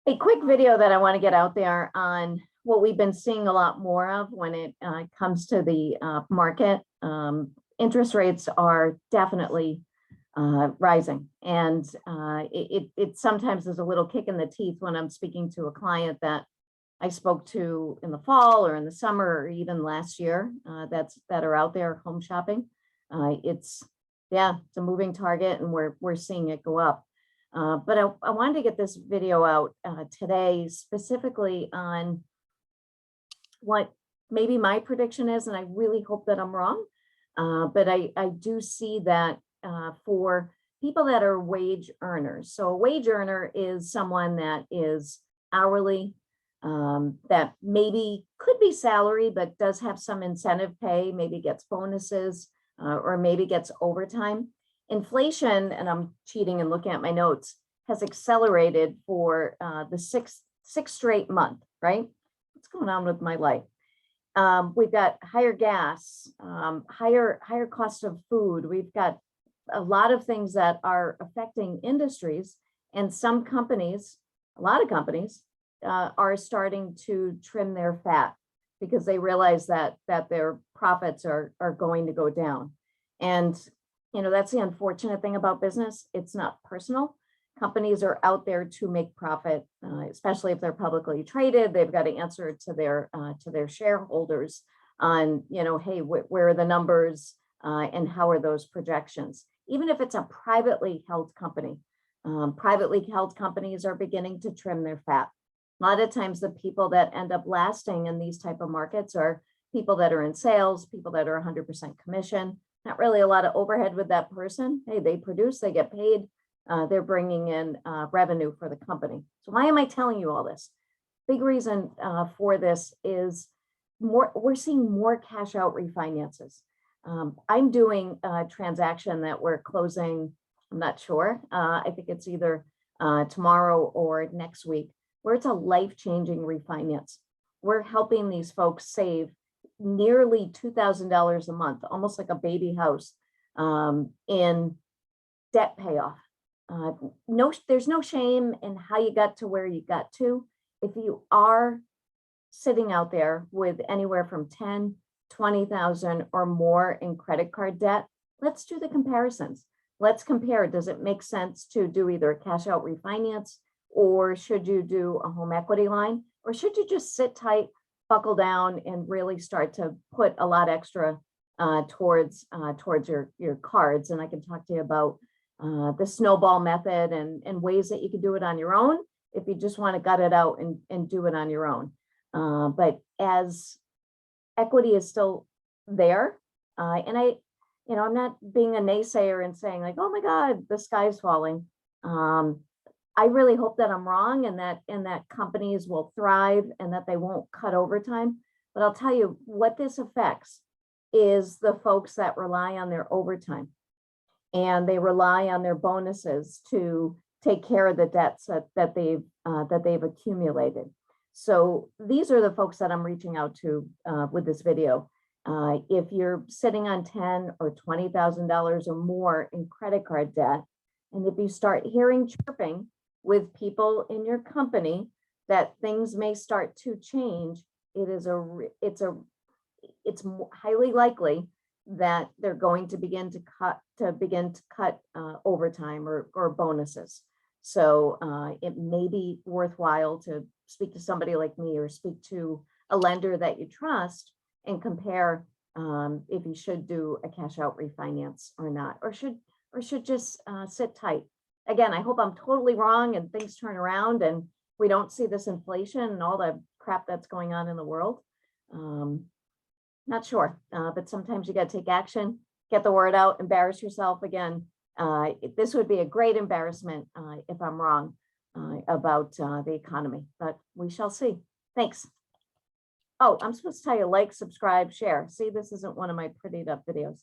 A quick video that I want to get out there on what we've been seeing a lot more of when it comes to the market. Interest rates are definitely rising, and it sometimes is a little kick in the teeth when I'm speaking to a client that I spoke to in the fall or in the summer or even last year that are out there home shopping. It's a moving target, and we're seeing it go up. But I wanted to get this video out today specifically on what maybe my prediction is, and I really hope that I'm wrong. But I do see that for people that are wage earners. So a wage earner is someone that is hourly, that maybe could be salary, but does have some incentive pay, maybe gets bonuses, or maybe gets overtime. Inflation, and I'm cheating and looking at my notes, has accelerated for the sixth straight month, right? What's going on with my life? We've got higher gas, higher cost of food. We've got a lot of things that are affecting industries, and some companies, a lot of companies, are starting to trim their fat because they realize that their profits are going to go down. And that's the unfortunate thing about business. It's not personal. Companies are out there to make profit, especially if they're publicly traded. They've got to answer to their shareholders on, hey, where are the numbers and how are those projections? Even if it's a privately held company, privately held companies are beginning to trim their fat. A lot of times the people that end up lasting in these type of markets are people that are in sales, people that are 100% commission, not really a lot of overhead with that person. Hey, they produce, they get paid, they're bringing in revenue for the company. So why am I telling you all this? Big reason for this is we're seeing more cash out refinances. I'm doing a transaction that we're closing, I'm not sure. I think it's either tomorrow or next week, where it's a life-changing refinance. We're helping these folks save nearly $2,000 a month, almost like a baby house, in debt payoff. There's no shame in how you got to where you got to. If you are sitting out there with anywhere from 10, 20,000 or more in credit card debt, let's do the comparisons. Let's compare. Does it make sense to do either a cash out refinance, or should you do a home equity line, or should you just sit tight, buckle down, and really start to put a lot extra towards your cards? And I can talk to you about the snowball method and ways that you can do it on your own if you just want to gut it out and do it on your own. But as equity is still there, and I'm not being a naysayer and saying like, oh my God, the sky's falling. I really hope that I'm wrong and that companies will thrive and that they won't cut overtime. But I'll tell you what this affects is the folks that rely on their overtime, and they rely on their bonuses to take care of the debts that they've accumulated. So these are the folks that I'm reaching out to with this video. If you're sitting on $10,000 or $20,000 or more in credit card debt, and if you start hearing chirping with people in your company that things may start to change, it's highly likely that they're going to begin to cut overtime or bonuses. So it may be worthwhile to speak to somebody like me or speak to a lender that you trust and compare if you should do a cash out refinance or not, or should just sit tight. Again, I hope I'm totally wrong and things turn around and we don't see this inflation and all the crap that's going on in the world. Not sure, but sometimes you got to take action, get the word out, embarrass yourself again. This would be a great embarrassment if I'm wrong about the economy, but we shall see. Thanks. Oh, I'm supposed to tell you, like, subscribe, share. See, this isn't one of my prettied up videos.